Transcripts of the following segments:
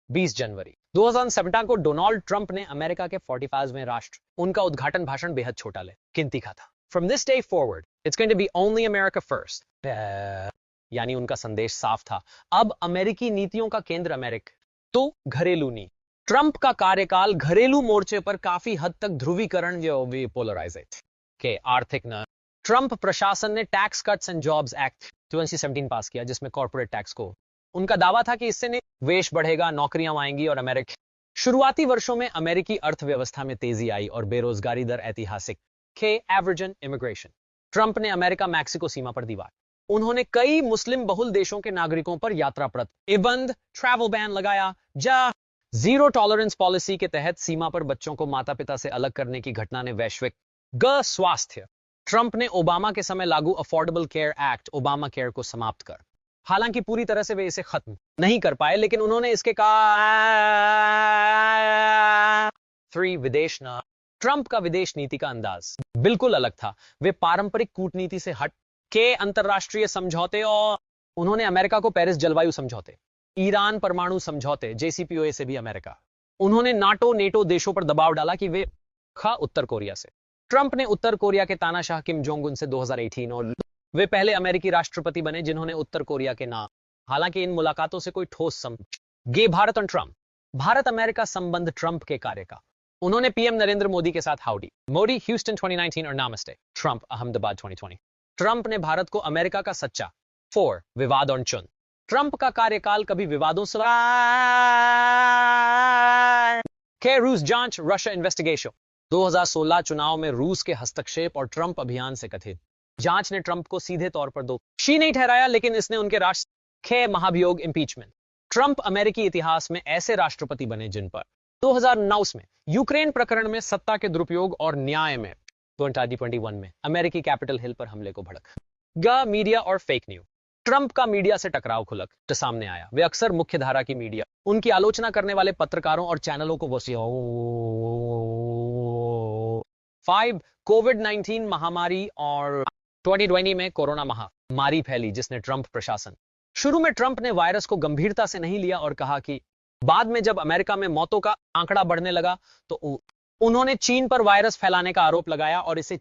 20 जनवरी 2017 को Donald Trump ने America के 45वें राष्ट्र उनका उद्घाटन भाषण बेहद छोटा गिनती का था। From this day forward it's going to be only America first. यानी उनका संदेश साफ था, अब अमेरिकी नीतियों का केंद्र अमेरिका तो घरेलू नीति। ट्रंप का कार्यकाल घरेलू मोर्चे पर काफी हद तक ध्रुवीकरण पोलराइजेट के आर्थिक न। ट्रंप प्रशासन ने tax cuts and jobs act 2017 पास किया, जिसमें कॉर्पोरेट टैक्स को उनका दावा था कि इससे निवेश बढ़ेगा, नौकरियां आएंगी और अमेरिका। शुरुआती वर्षों में अमेरिकी अर्थव्यवस्था में तेजी आई और बेरोजगारी दर ऐतिहासिक के एवरेज इमिग्रेशन। ट्रंप ने अमेरिका मैक्सिको सीमा पर दीवार। उन्होंने कई मुस्लिम बहुल देशों के नागरिकों पर यात्रा प्रतिबंध ट्रैवल बैन लगाया। जीरो टॉलरेंस पॉलिसी के तहत सीमा पर बच्चों को माता पिता से अलग करने की घटना ने वैश्विक स्वास्थ्य। ट्रंप ने ओबामा के समय लागू affordable care act Obama care को समाप्त कर, हालांकि पूरी तरह से वे इसे खत्म नहीं कर पाए, लेकिन उन्होंने इसके विदेश न। ट्रंप का विदेश नीति का अंदाज बिल्कुल अलग था। वे पारंपरिक कूटनीति से हट के अंतरराष्ट्रीय समझौते, और उन्होंने अमेरिका को पेरिस जलवायु समझौते, ईरान परमाणु समझौते JCPOA से भी अमेरिका। उन्होंने नेटो देशों पर दबाव डाला कि वे उत्तर कोरिया से। ट्रंप ने उत्तर कोरिया के तानाशाह किम जोंग उन से 2018 और वे पहले अमेरिकी राष्ट्रपति बने जिन्होंने उत्तर कोरिया के नाम। हालांकि इन मुलाकातों से कोई ठोस भारत और ट्रंप। भारत अमेरिका संबंध ट्रंप के कार्य का। उन्होंने पीएम नरेंद्र मोदी के साथ हाउडी मोदी ह्यूस्टन 2019 और नामस्ते ट्रंप अहमदाबाद 2020। ट्रंप ने भारत को अमेरिका का सच्चा विवाद और चुन। ट्रंप का कार्यकाल कभी विवादों से रूस जांच रशिया इन्वेस्टिगेशन। 2016 चुनाव में रूस के हस्तक्षेप और ट्रंप अभियान से कथित जांच ने ट्रंप को सीधे तौर पर दोषी नहीं ठहराया, लेकिन इसने उनके राष्ट्र के महाभियोग इम्पीचमेंट। ट्रंप अमेरिकी इतिहास में ऐसे राष्ट्रपति बने जिन पर 2009 में यूक्रेन प्रकरण में सत्ता के दुरुपयोग और न्याय में 2021 में अमेरिकी कैपिटल हिल पर हमले को भड़क मीडिया और फेक न्यूज। ट्रंप का मीडिया से टकराव खुलकर सामने आया। वे अक्सर मुख्य धारा की मीडिया, उनकी आलोचना करने वाले पत्रकारों और चैनलों को कोविड-19 महामारी और 2020 में कोरोना महामारी फैली, जिसने ट्रंप प्रशासन। शुरू में ट्रंप ने वायरस को गंभीरता से नहीं लिया और कहा कि बाद में जब अमेरिका में मौतों का आंकड़ा बढ़ने लगा तो उन्होंने चीन पर वायरस फैलाने का आरोप लगाया और इसे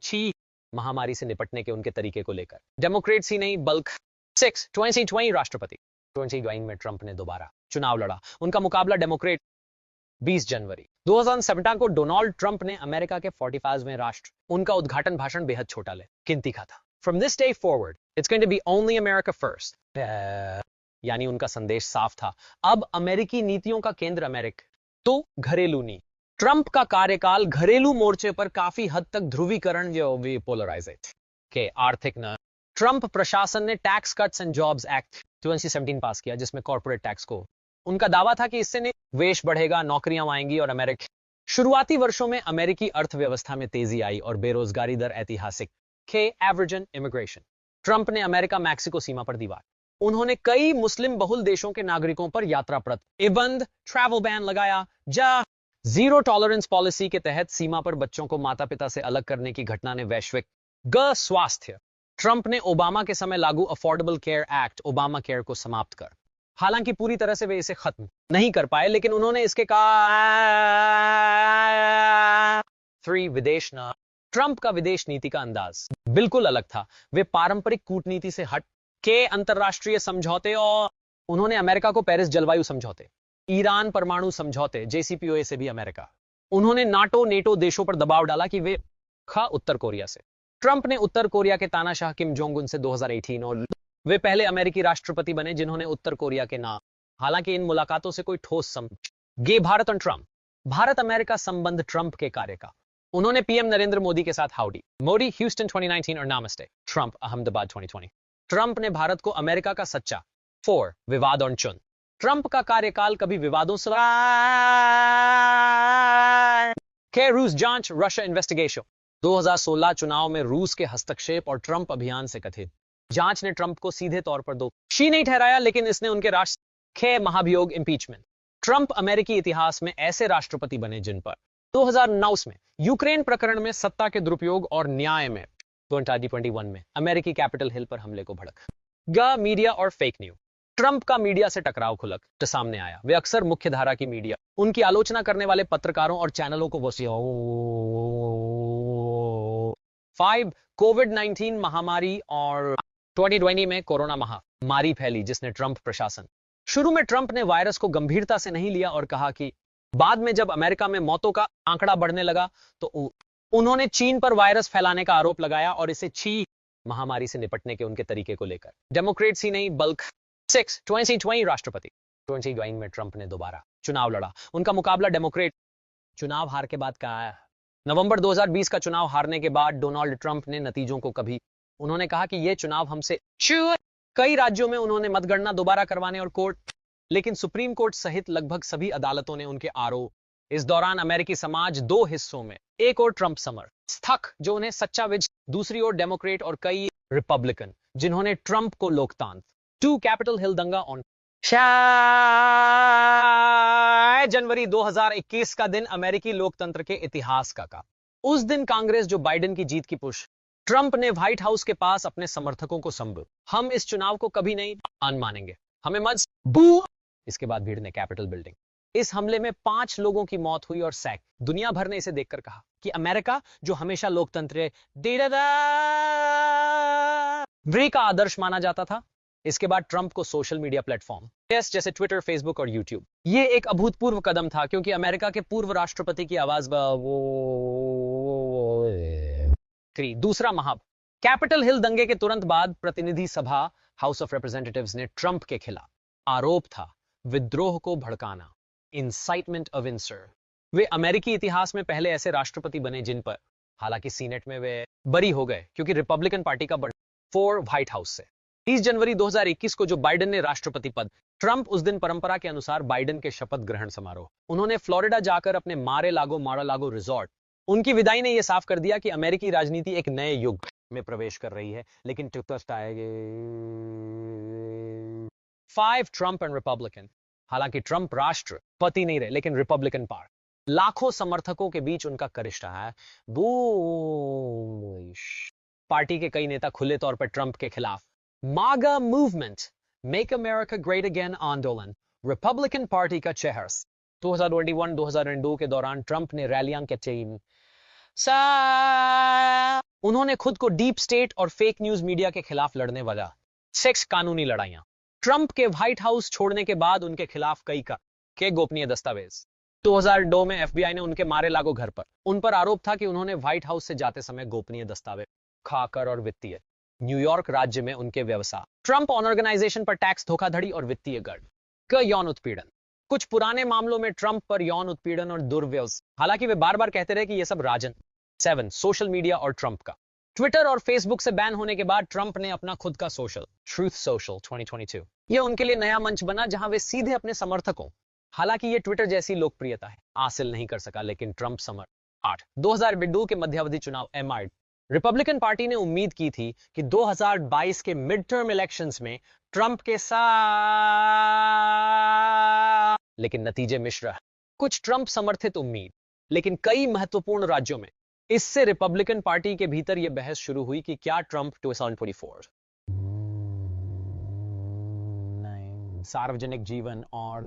महामारी से निपटने के उनके तरीके को लेकर डेमोक्रेट्स ही नहीं बल्कि 2020 राष्ट्रपति 2020 में ट्रंप ने दोबारा चुनाव लड़ा। उनका मुकाबला डेमोक्रेट। 20 जनवरी 2017 को डोनाल्ड ट्रंप ने अमेरिका के 45वें राष्ट्र उनका उद्घाटन भाषण बेहद छोटा गिनती का था। From this day forward it's going to be only America first. यानी उनका संदेश साफ था, अब अमेरिकी नीतियों का केंद्र अमेरिका तो घरेलू नीति। ट्रंप का कार्यकाल घरेलू मोर्चे पर काफी हद तक ध्रुवीकरण पोलराइजेट के आर्थिक न। ट्रंप प्रशासन ने tax cuts and jobs act 2017 पास किया, जिसमें कॉर्पोरेट टैक्स को उनका दावा था कि इससे निवेश बढ़ेगा, नौकरियां आएंगी और अमेरिका। शुरुआती वर्षों में अमेरिकी अर्थव्यवस्था में तेजी आई और बेरोजगारी दर ऐतिहासिक के एवरेज इमिग्रेशन। ट्रंप ने अमेरिका मैक्सिको सीमा पर दीवार। उन्होंने कई मुस्लिम बहुल देशों के नागरिकों पर यात्रा प्रतिबंध ट्रैवल बैन लगाया। जीरो टॉलरेंस पॉलिसी के तहत सीमा पर बच्चों को माता पिता से अलग करने की घटना ने वैश्विक स्वास्थ्य। ट्रंप ने ओबामा के समय लागू affordable care act Obama care को समाप्त कर, हालांकि पूरी तरह से वे इसे खत्म नहीं कर पाए, लेकिन उन्होंने इसके विदेश न। ट्रंप का विदेश नीति का अंदाज बिल्कुल अलग था। वे पारंपरिक कूटनीति से हट के अंतरराष्ट्रीय समझौते, और उन्होंने अमेरिका को पेरिस जलवायु समझौते, ईरान परमाणु समझौते JCPOA से भी अमेरिका। उन्होंने नेटो देशों पर दबाव डाला कि वे उत्तर कोरिया से। ट्रंप ने उत्तर कोरिया के तानाशाह किम जोंग उन से 2018 और वे पहले अमेरिकी राष्ट्रपति बने जिन्होंने उत्तर कोरिया के नाम। हालांकि इन मुलाकातों से कोई ठोस भारत और ट्रंप। भारत अमेरिका संबंध ट्रंप के कार्य का। उन्होंने पीएम नरेंद्र मोदी के साथ हाउडी मोदी ह्यूस्टन 2019 और नामस्ते ट्रंप अहमदाबाद 2020। ट्रंप ने भारत को अमेरिका का सच्चा विवाद और चुन। ट्रंप का कार्यकाल कभी विवादों से रूस जांच रशिया इन्वेस्टिगेशन। 2016 चुनाव में रूस के हस्तक्षेप और ट्रंप अभियान से कथित जांच ने ट्रंप को सीधे तौर पर दोषी नहीं ठहराया, लेकिन इसने उनके राष्ट्र के महाभियोग इम्पीचमेंट। ट्रंप अमेरिकी इतिहास में ऐसे राष्ट्रपति बने जिन पर 2009 में यूक्रेन प्रकरण में सत्ता के दुरुपयोग और न्याय में 2021 में अमेरिकी कैपिटल हिल पर हमले को भड़क मीडिया और फेक न्यूज। ट्रंप का मीडिया से टकराव खुलक सामने आया। वे अक्सर मुख्यधारा की मीडिया, उनकी आलोचना करने वाले पत्रकारों और चैनलों को वसी 5 कोविड-19 महामारी और 2020 में कोरोना महामारी फैली जिसने ट्रंप प्रशासन। शुरू में ट्रंप ने वायरस को गंभीरता से नहीं लिया और कहा कि बाद में जब अमेरिका में मौतों का आंकड़ा बढ़ने लगा तो उन्होंने चीन पर वायरस फैलाने का आरोप लगाया और इसे महामारी से निपटने के उनके तरीके को लेकर डेमोक्रेट्स ही नहीं बल्कि 2020 राष्ट्रपति 2020 में ट्रंप ने दोबारा चुनाव लड़ा। उनका मुकाबला डेमोक्रेट चुनाव हार के बाद का आया। नवंबर 2020 का चुनाव हारने के बाद डोनाल्ड ट्रंप ने नतीजों को उन्होंने कहा कि यह चुनाव हमसे कई राज्यों में उन्होंने मतगणना दोबारा करवाने और लेकिन सुप्रीम कोर्ट सहित लगभग सभी अदालतों ने उनके आरोप। इस दौरान अमेरिकी समाज दो हिस्सों में, एक और ट्रंप समर्थक जो उन्हें सच्चा विजय, दूसरी ओर डेमोक्रेट और कई रिपब्लिकन जिन्होंने ट्रंप को लोकतंत्र। 2 कैपिटल हिल दंगा ऑन जनवरी 2021 का दिन अमेरिकी लोकतंत्र के इतिहास का। उस दिन कांग्रेस जो बाइडेन की जीत की पुष्टि, ट्रंप ने व्हाइट हाउस के पास अपने समर्थकों को संबोधित, हम इस चुनाव को कभी नहीं मानेंगे, हमें मत बू। इसके बाद भीड़ ने कैपिटल बिल्डिंग। इस हमले में 5 लोगों की मौत हुई और दुनिया भर ने इसे देखकर कहा कि अमेरिका जो हमेशा लोकतंत्र का आदर्श माना जाता था। इसके बाद ट्रंप को सोशल मीडिया प्लेटफॉर्म जैसे ट्विटर, फेसबुक और यूट्यूब, यह एक अभूतपूर्व कदम था क्योंकि अमेरिका के पूर्व राष्ट्रपति की आवाज दूसरा कैपिटल हिल दंगे के तुरंत बाद प्रतिनिधि सभा हाउस ऑफ रिप्रेजेंटेटिव्स ने ट्रंप के खिलाफ आरोप था विद्रोह को भड़काना, इंसाइटमेंट ऑफ इंसर। वे अमेरिकी इतिहास में पहले ऐसे राष्ट्रपति बने जिन पर हालांकि सीनेट में वे बरी हो गए क्योंकि रिपब्लिकन पार्टी का 4 व्हाइट हाउस से। 30 जनवरी 2021 को जो बाइडेन ने राष्ट्रपति पद, ट्रंप उस दिन परंपरा के अनुसार बाइडेन के शपथ ग्रहण समारोह, उन्होंने फ्लोरिडा जाकर अपने मार-ए-लागो रिजॉर्ट, उनकी विदाई ने यह साफ कर दिया कि अमेरिकी राजनीति एक नए युग में प्रवेश कर रही है। लेकिन 5 ट्रंप एंड रिपब्लिकन, हालांकि ट्रंप राष्ट्रपति नहीं रहे लेकिन रिपब्लिकन पार्टी लाखों समर्थकों के बीच उनका करिष्ठ है। पार्टी के कई नेता खुले तौर पर ट्रंप के खिलाफ मागा movement, make America great again आंदोलन, रिपब्लिकन पार्टी का चेहरा 2021-2022 के दौरान ट्रंप ने रैलियां के टीम उन्होंने खुद को डीप स्टेट और फेक न्यूज मीडिया के खिलाफ लड़ने वाला 6 कानूनी लड़ाइयां। ट्रंप के व्हाइट हाउस छोड़ने के बाद उनके खिलाफ कई के गोपनीय दस्तावेज। 2002 में एफबीआई ने उनके मार-ए-लागो घर पर उन पर आरोप था कि उन्होंने व्हाइट हाउस से जाते समय गोपनीय दस्तावेज खाकर और वित्तीय न्यूयॉर्क राज्य में उनके व्यवसाय, ट्रंप ऑर्गेनाइजेशन पर टैक्स धोखाधड़ी और वित्तीय गड़ का यौन उत्पीड़न। कुछ पुराने मामलों में ट्रंप पर यौन उत्पीड़न और दुर्व्यवहार, हालांकि वे बार-बार कहते रहे कि यह सब राजन। 7 सोशल मीडिया और ट्रंप का ट्विटर और फेसबुक से बैन होने के बाद ट्रंप ने अपना खुद का सोशल, ट्रूथ सोशल 2022, यह उनके लिए नया मंच बना जहां वे सीधे अपने समर्थकों, हालांकि यह ट्विटर जैसी लोकप्रियता है हासिल नहीं कर सका लेकिन ट्रंप समर 8 2022 के मध्यावधि चुनाव एमआई रिपब्लिकन पार्टी ने उम्मीद की थी कि 2022 के मिड टर्म इलेक्शंस में ट्रंप के साथ, लेकिन नतीजे मिश्र। कुछ ट्रंप समर्थित उम्मीद, लेकिन कई महत्वपूर्ण राज्यों में इससे रिपब्लिकन पार्टी के भीतर यह बहस शुरू हुई कि क्या ट्रंप 2024 सार्वजनिक जीवन और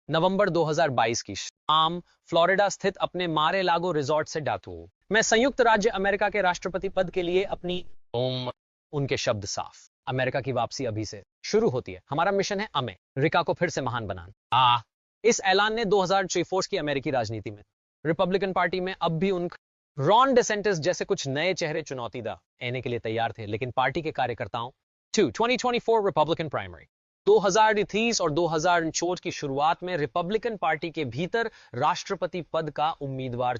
नवंबर 2022 की शाम फ्लोरिडा स्थित अपने मार-ए-लागो रिजॉर्ट से डातू मैं संयुक्त राज्य अमेरिका के राष्ट्रपति पद के लिए अपनी उनके शब्द साफ, अमेरिका की वापसी अभी से शुरू होती है, हमारा मिशन है अमेरिका को फिर से महान बनाना। इस ऐलान ने 2024 की अमेरिकी राजनीति में रिपब्लिकन पार्टी में अब भी उन रॉन डेसेंटिस जैसे कुछ नए चेहरे चुनौती देने के लिए तैयार थे, लेकिन पार्टी के कार्यकर्ताओं 2024 रिपब्लिकन प्राइमरी 2023 और 2024 की शुरुआत में रिपब्लिकन पार्टी के भीतर राष्ट्रपति पद का उम्मीदवार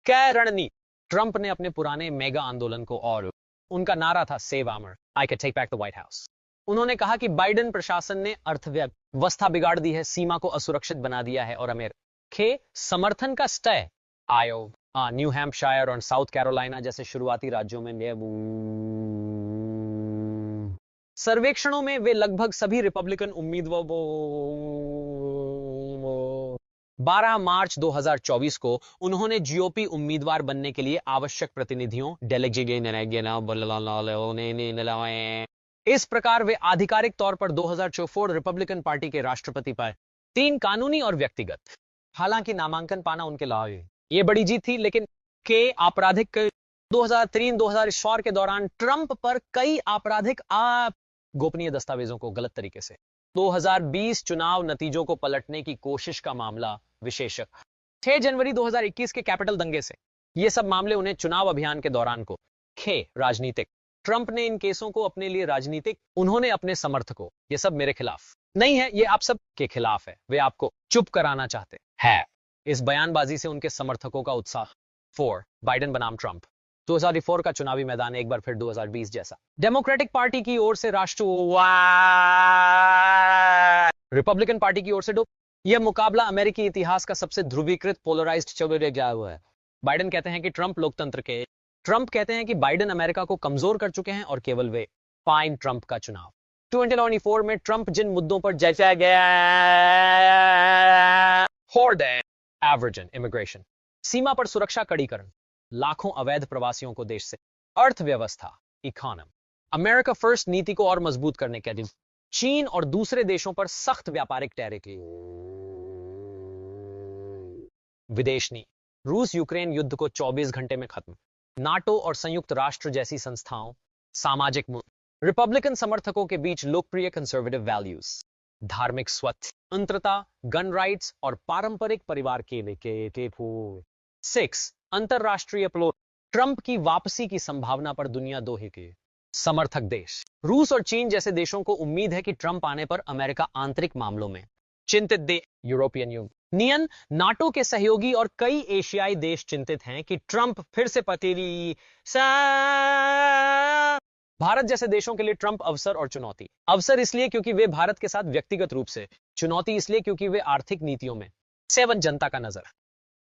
क्या रणनीति। ट्रंप ने अपने पुराने मेगा आंदोलन को और उनका नारा था सेव आमर, I can take back the White House. उन्होंने कहा कि बाइडेन प्रशासन ने अर्थव्यवस्था बिगाड़ दी है, सीमा को असुरक्षित बना दिया है और अमेरिका के समर्थन का स्तर आयोवा, न्यू हैम्पशायर और साउथ कैरोलिना जैसे शुरुआती राज्यों में सर्वेक्षणों में वे लगभग सभी रिपब्लिकन उम्मीदवार 12 मार्च 2024 को उन्होंने जीओपी उम्मीदवार बनने के लिए आवश्यक प्रतिनिधियों इस प्रकार वे आधिकारिक तौर पर 2024 रिपब्लिकन पार्टी के राष्ट्रपति पाए। 3 कानूनी और व्यक्तिगत। हालांकि नामांकन पाना उनके लिए ये बड़ी जीत थी, लेकिन के आपराधिक 2003-2004 के दौरान ट्रंप पर कई आपराधिक गोपनीय दस्तावेजों को गलत तरीके से 2020 चुनाव नतीजों को पलटने की कोशिश का मामला विशेषक 6 जनवरी 2021 के कैपिटल दंगे से ये सब मामले उन्हें चुनाव अभियान के दौरान को राजनीतिक। ट्रंप ने इन केसों को अपने लिए राजनीतिक, उन्होंने अपने समर्थकों, ये सब मेरे खिलाफ नहीं है, ये आप सब के खिलाफ है, वे आपको चुप कराना चाहते हैं। इस बयानबाजी से उनके समर्थकों का उत्साह। 4 बाइडेन बनाम ट्रंप। 2004 का चुनावी मैदान एक बार फिर 2020 जैसा। डेमोक्रेटिक पार्टी की ओर से रिपब्लिकन पार्टी की ओर से यह मुकाबला अमेरिकी इतिहास का सबसे ध्रुवीकृत पोलराइज्ड चल गया हुआ है। बाइडेन कहते हैं कि ट्रंप कहते हैं कि बाइडेन अमेरिका को कमजोर कर चुके हैं और केवल वे फाइन ट्रंप का चुनाव। 2024 में ट्रंप जिन मुद्दों पर जैसा गया एवरेजन इमिग्रेशन, सीमा पर सुरक्षा कड़ीकरण, लाखों अवैध प्रवासियों को देश से, अर्थव्यवस्था इकोनॉमी, अमेरिका फर्स्ट नीति को और मजबूत करने के लिए चीन और दूसरे देशों पर सख्त व्यापारिक टैरिफ की, विदेश नीति, रूस यूक्रेन युद्ध को 24 घंटे में खत्म, नाटो और संयुक्त राष्ट्र जैसी संस्थाओं, सामाजिक मूल्य, रिपब्लिकन समर्थकों के बीच लोकप्रिय कंजर्वेटिव वैल्यूज, धार्मिक स्वतंत्रता, गन राइट्स और पारंपरिक परिवार के 6 अंतरराष्ट्रीय ट्रंप की वापसी की संभावना पर दुनिया दो ही के समर्थक देश रूस और चीन जैसे देशों को उम्मीद है कि ट्रंप आने पर अमेरिका आंतरिक मामलों में चिंतित यूरोपियन यूनियन, नाटो के सहयोगी और कई एशियाई देश चिंतित हैं कि ट्रंप फिर से पतीली भारत जैसे देशों के लिए ट्रंप अवसर और चुनौती। अवसर इसलिए क्योंकि वे भारत के साथ व्यक्तिगत रूप से, चुनौती इसलिए क्योंकि वे आर्थिक नीतियों में 7 जनता का नजर।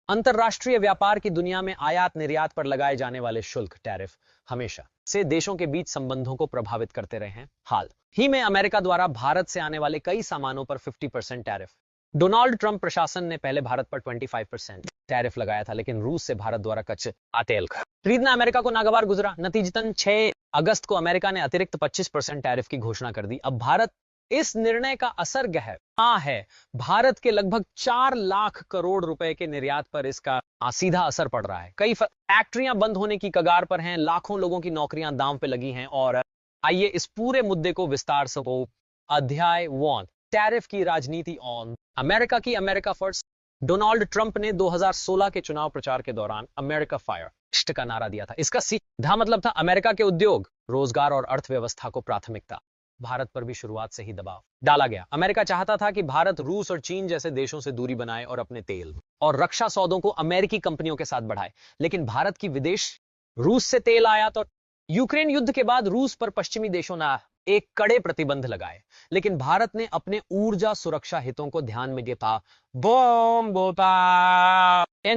अंतरराष्ट्रीय व्यापार की दुनिया में आयात निर्यात पर लगाए जाने वाले शुल्क टैरिफ हमेशा से देशों के बीच संबंधों को प्रभावित करते रहे हैं। हाल ही में अमेरिका द्वारा भारत से आने वाले कई सामानों पर 50% टैरिफ। डोनाल्ड ट्रंप प्रशासन ने पहले भारत पर 25% टैरिफ लगाया था, लेकिन रूस से भारत द्वारा कच्चे तेल खरीदना अमेरिका को नागवार गुजरा। नतीजतन 6 अगस्त को अमेरिका ने अतिरिक्त 25% टैरिफ की घोषणा कर दी। अब भारत इस निर्णय का असर गहरा है। भारत के लगभग 4 लाख करोड़ रुपए के निर्यात पर इसका सीधा असर पड़ रहा है। कई फैक्ट्रियां बंद होने की कगार पर हैं, लाखों लोगों की नौकरियां दांव पे लगी हैं। और आइए इस पूरे मुद्दे को विस्तार से अध्याय 1 टैरिफ की राजनीति ऑन अमेरिका की अमेरिका फर्स्ट। डोनाल्ड ट्रंप ने 2016 के चुनाव प्रचार के दौरान अमेरिका फर्स्ट का नारा दिया था। इसका सीधा मतलब था अमेरिका के उद्योग, रोजगार और अर्थव्यवस्था को प्राथमिकता। भारत पर भी शुरुआत से ही दबाव डाला गया। अमेरिका चाहता था कि भारत रूस और चीन जैसे देशों से दूरी बनाए और अपने तेल और रक्षा सौदों को अमेरिकी कंपनियों के साथ बढ़ाए। लेकिन भारत की विदेश रूस से तेल आयात और यूक्रेन युद्ध के बाद रूस पर पश्चिमी देशों ने एक कड़े प्रतिबंध लगाए। लेकिन भारत ने अपने ऊर्जा सुरक्षा हितों को ध्यान में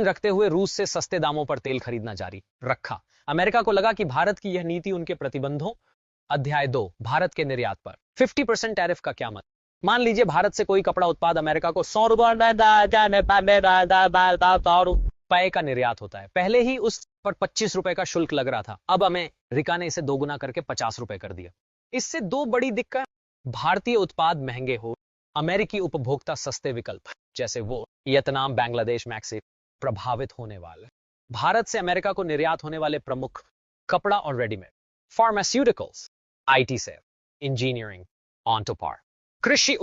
रखते हुए रूस से सस्ते दामों पर तेल खरीदना जारी रखा। अमेरिका को लगा कि भारत की यह नीति उनके प्रतिबंधों। अध्याय 2 भारत के निर्यात पर 50% टैरिफ का क्या मत। मान लीजिए भारत से कोई कपड़ा उत्पाद अमेरिका को 100 रुपए का निर्यात होता है। पहले ही उस पर 25 रुपए का शुल्क लग रहा था। अब अमेरिका ने इसे दोगुना करके 50 रुपए कर दिया। इससे 2 बड़ी दिक्कत, भारतीय उत्पाद महंगे हो, अमेरिकी उपभोक्ता सस्ते विकल्प जैसे वो वियतनाम, बांग्लादेश, मैक्सिको प्रभावित होने वाले। भारत से अमेरिका को निर्यात होने वाले प्रमुख कपड़ा और रेडीमेड, फार्मास्यूटिकल्स, आईटी से इंजीनियरिंग, ऑन टू पार, कृषि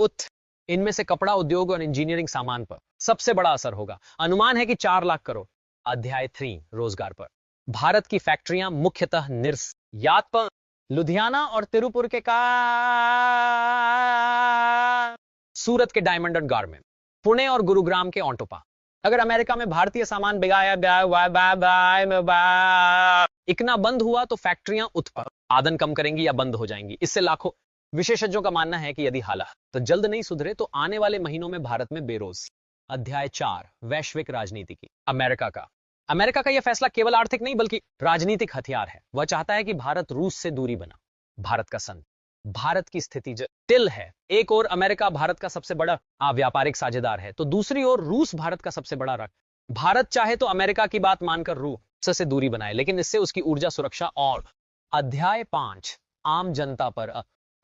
इनमें से कपड़ा उद्योग और इंजीनियरिंग सामान पर सबसे बड़ा असर होगा। अनुमान है कि 4 लाख करोड़। अध्याय 3 रोजगार पर भारत की फैक्ट्रियां मुख्यतः निर्यात पर लुधियाना और तिरुपुर के सूरत के डायमंड एंड गारमेंट, पुणे और गुरुग्राम के ऑटोपा। अगर अमेरिका में भारतीय सामान इकना बंद हुआ तो फैक्ट्रियां उत्पादन कम करेंगी या बंद हो जाएंगी। इससे लाखों विशेषज्ञों का मानना है कि यदि हालात तो जल्द नहीं सुधरे तो आने वाले महीनों में भारत में बेरोजगारी। अध्याय 4 वैश्विक राजनीति की अमेरिका का यह फैसला केवल आर्थिक नहीं बल्कि राजनीतिक हथियार है। वह चाहता है कि भारत रूस से दूरी बना। भारत की स्थिति जटिल है। एक ओर अमेरिका भारत का सबसे बड़ा व्यापारिक साझेदार है, तो दूसरी ओर रूस भारत का सबसे बड़ा भारत चाहे तो अमेरिका की बात मानकर रूस से दूरी बनाए, लेकिन इससे उसकी ऊर्जा सुरक्षा और। अध्याय 5 आम जनता पर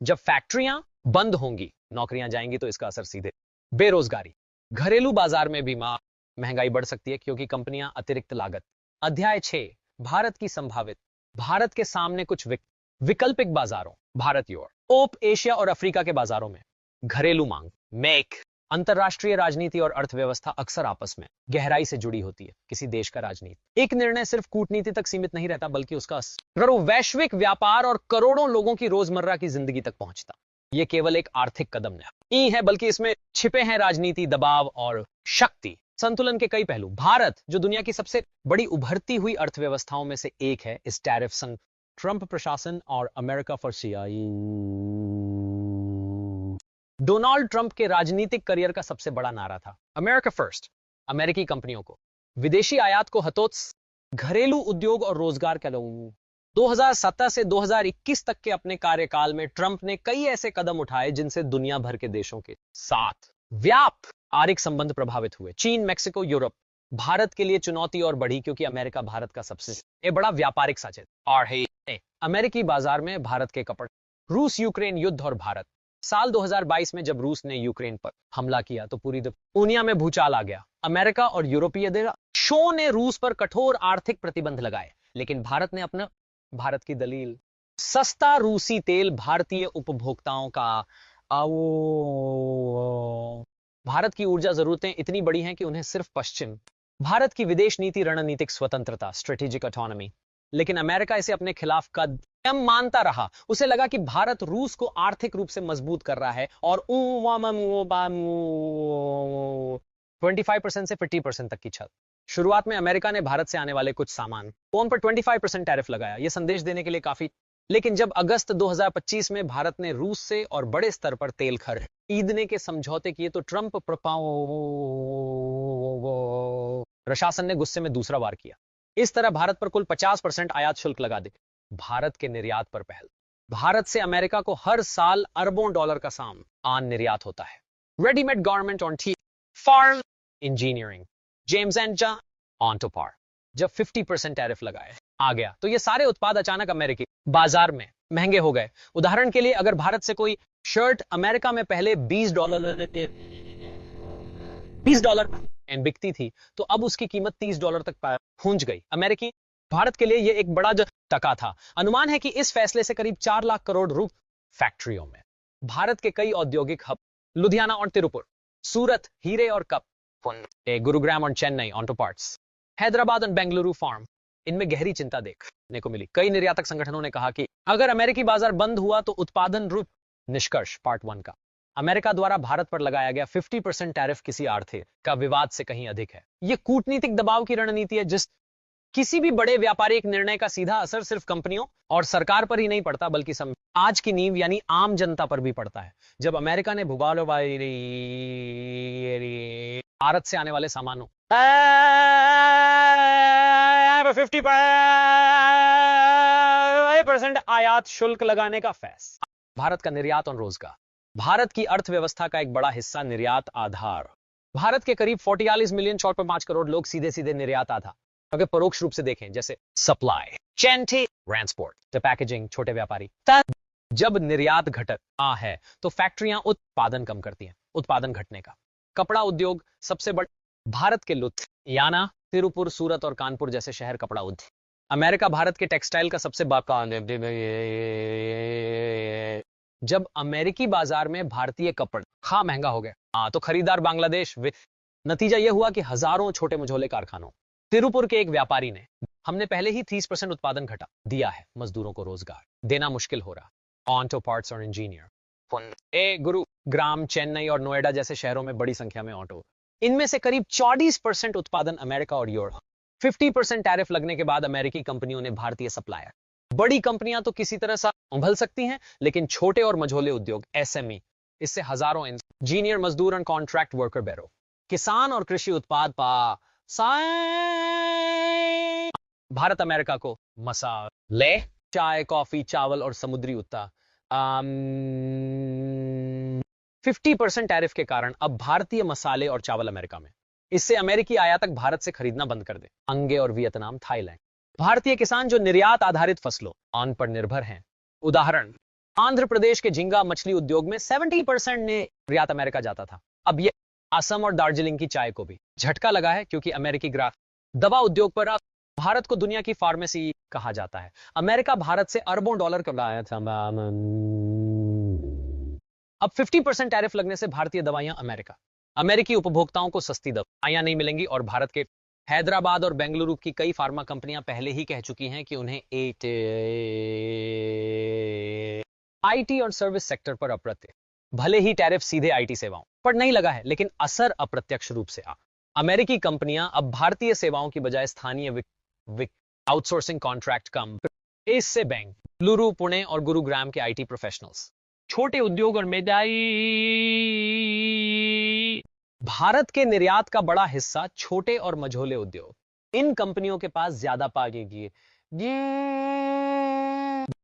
जब फैक्ट्रियां बंद होंगी, नौकरियां जाएंगी, तो इसका असर सीधे बेरोजगारी, घरेलू बाजार में भी महंगाई बढ़ सकती है क्योंकि कंपनियां अतिरिक्त लागत। अध्याय 6, भारत की संभावित, भारत के सामने कुछ वैकल्पिक बाजारों, भारत, यूरोप, एशिया और अफ्रीका के बाजारों में घरेलू मांग, मेक, अंतरराष्ट्रीय राजनीति और अर्थव्यवस्था अक्सर आपस में गहराई से जुड़ी होती है। किसी देश का राजनीति एक निर्णय सिर्फ कूटनीति तक सीमित नहीं रहता, बल्कि उसका वैश्विक व्यापार और करोड़ों लोगों की रोजमर्रा की जिंदगी तक पहुंचता। यह केवल एक आर्थिक कदम नहीं है, बल्कि इसमें छिपे हैं राजनीति, दबाव और शक्ति संतुलन के कई पहलू। भारत, जो दुनिया की सबसे बड़ी उभरती हुई अर्थव्यवस्थाओं में से एक है, इस टैरिफ ट्रंप प्रशासन और America for CI Donald Trump के राजनीतिक करियर का सबसे बड़ा नारा था। अमेरिका फर्स्ट, अमेरिकी कंपनियों को विदेशी आयात को हतोत्साहित, घरेलू उद्योग और रोजगार के लोगों। 2017 से 2021 तक के अपने कार्यकाल में ट्रंप ने कई ऐसे कदम उठाए जिनसे दुनिया भर के देशों के साथ व्यापारिक संबंध प्रभावित हुए। चीन, मैक्सिको, यूरोप। भारत के लिए चुनौती और बढ़ी क्योंकि अमेरिका भारत का सबसे बड़ा व्यापारिक साझेदार और है। अमेरिकी बाजार में भारत के कपड़े, रूस यूक्रेन युद्ध और भारत। साल 2022 में जब रूस ने यूक्रेन पर हमला किया तो पूरी दुनिया में भूचाल आ गया। अमेरिका और यूरोपीय देशों ने रूस पर कठोर आर्थिक प्रतिबंध लगाए, लेकिन भारत की दलील, सस्ता रूसी तेल भारतीय उपभोक्ताओं का भारत की ऊर्जा जरूरतें इतनी बड़ी हैं कि उन्हें सिर्फ पश्चिम, भारत की विदेश नीति, रणनीतिक स्वतंत्रता, स्ट्रेटेजिक ऑटोनॉमी। लेकिन अमेरिका इसे अपने खिलाफ कदम मानता रहा। उसे लगा कि भारत रूस को आर्थिक रूप से मजबूत कर रहा है और 25% से 50% तक की छत। शुरुआत में अमेरिका ने भारत से आने वाले कुछ सामान फोन पर 25% टैरिफ लगाया, यह संदेश देने के लिए काफी। लेकिन जब अगस्त 2025 में भारत ने रूस से और बड़े स्तर पर तेल खरीदने के समझौते किए तो ट्रंप प्रशासन ने गुस्से में दूसरा वार किया। इस तरह भारत पर कुल 50% आयात शुल्क लगा दे। भारत के निर्यात पर पहल, भारत से अमेरिका को हर साल अरबों डॉलर का सामान निर्यात होता है। रेडीमेड गारमेंट ऑन टी, फार्म इंजीनियरिंग, जेम्स एंड जॉन, ऑन पार। जब 50% टैरिफ लगाए आ गया तो ये सारे उत्पाद अचानक अमेरिकी बाजार में महंगे हो गए। उदाहरण के लिए, अगर भारत से कोई शर्ट अमेरिका में पहले $20 बिकती थी तो अब उसकी कीमत $30 तक पहुंच गई। अमेरिकी भारत के लिए यह एक बड़ा टका था। अनुमान है कि इस फैसले से करीब 4 लाख करोड़ रुपए फैक्ट्रियों में भारत के कई औद्योगिक हब, लुधियाना और तिरुपुर, सूरत, हीरे और कप, गुरुग्राम और चेन्नई, ऑटो पार्ट्स, हैदराबाद और बेंगलुरु फार्म, इनमें गहरी चिंता देखने को मिली। कई निर्यातक संगठनों ने कहा कि अगर अमेरिकी बाजार बंद हुआ तो उत्पादन रुक। निष्कर्ष पार्ट 1 का, अमेरिका द्वारा भारत पर लगाया गया 50% टैरिफ किसी आर्थिक का विवाद से कहीं अधिक है। यह कूटनीतिक दबाव की रणनीति है, जिस किसी भी बड़े व्यापारिक निर्णय का सीधा असर सिर्फ कंपनियों और सरकार पर ही नहीं पड़ता, बल्कि आज की नींव यानी आम जनता पर भी पड़ता है। जब अमेरिका ने भारत से आने वाले सामानों 50% आयात शुल्क लगाने का फैसला, भारत का निर्यात और रोजगार, भारत की अर्थव्यवस्था का एक बड़ा हिस्सा निर्यात आधार। भारत के करीब 44 मिलियन 4.5 करोड़ लोग सीधे सीधे निर्यात आधार, अगर परोक्ष रूप से देखें जैसे सप्लाई चेन, ट्रांसपोर्ट, तो पैकेजिंग, छोटे व्यापारी। जब निर्यात घटता है तो फैक्ट्रियां उत्पादन कम करती हैं, उत्पादन घटने का। कपड़ा उद्योग सबसे बड़ा, भारत के लुधियाना, तिरुपुर, सूरत और कानपुर जैसे शहर कपड़ा उद्योग। अमेरिका भारत के टेक्सटाइल का सबसे बड़ा। जब अमेरिकी बाजार में भारतीय कपड़ा महंगा हो गया तो खरीदार बांग्लादेश। नतीजा यह हुआ कि हजारों छोटे मझोले कारखानों। तिरुपुर के एक व्यापारी ने, हमने पहले ही 30% उत्पादन घटा दिया है, मजदूरों को रोजगार देना मुश्किल हो रहा। ऑटो पार्ट्स और इंजीनियर, गुरुग्राम, चेन्नई और नोएडा जैसे शहरों में बड़ी संख्या में ऑटो, इनमें से करीब 40% उत्पादन अमेरिका और यूरोप। 50% टैरिफ लगने के बाद अमेरिकी कंपनियों ने भारतीय सप्लायर, बड़ी कंपनियां तो किसी तरह से उभल सकती हैं, लेकिन छोटे और मझोले उद्योग एसएमई, इससे हजारों इंजीनियर, मजदूर और कॉन्ट्रैक्ट वर्कर बैरो, किसान और कृषि उत्पाद भारत अमेरिका को मसाले, चाय, कॉफी, चावल और समुद्री उत्पाद 50% टैरिफ के कारण अब भारतीय मसाले और चावल अमेरिका में। इससे अमेरिकी आयातक भारत से खरीदना बंद कर दे। अंगे और वियतनाम, थाईलैंड। भारतीय किसान जो निर्यात आधारित फसलों ऑन पर निर्भर हैं, उदाहरण आंध्र प्रदेश के झींगा मछली उद्योग में 70% निर्यात अमेरिका जाता था। अब ये असम और दार्जिलिंग की चाय को भी झटका लगा है, क्योंकि अमेरिकी ग्राहक दवा उद्योग पर अब भारत को दुनिया की फार्मेसी कहा जाता है। अमेरिका भारत से अरबों डॉलर कमाया था। अब 50% टैरिफ लगने से भारतीय दवाइयां अमेरिकी उपभोक्ताओं को सस्ती दवाइयां नहीं मिलेंगी, और भारत के हैदराबाद और बेंगलुरु की कई फार्मा कंपनियां पहले ही कह चुकी हैं कि उन्हें आईटी और सर्विस सेक्टर पर अप्रत्यक्ष भले ही टैरिफ सीधे आईटी सेवाओं पर नहीं लगा है, लेकिन असर अप्रत्यक्ष रूप से अमेरिकी कंपनियां अब भारतीय सेवाओं की बजाय स्थानीय आउटसोर्सिंग कॉन्ट्रैक्ट कम इससे बेंगलुरु, पुणे और गुरुग्राम के आईटी प्रोफेशनल्स, छोटे उद्योग और मेदाई भारत के निर्यात का बड़ा हिस्सा छोटे और मझोले उद्योग, इन कंपनियों के पास ज्यादा पागे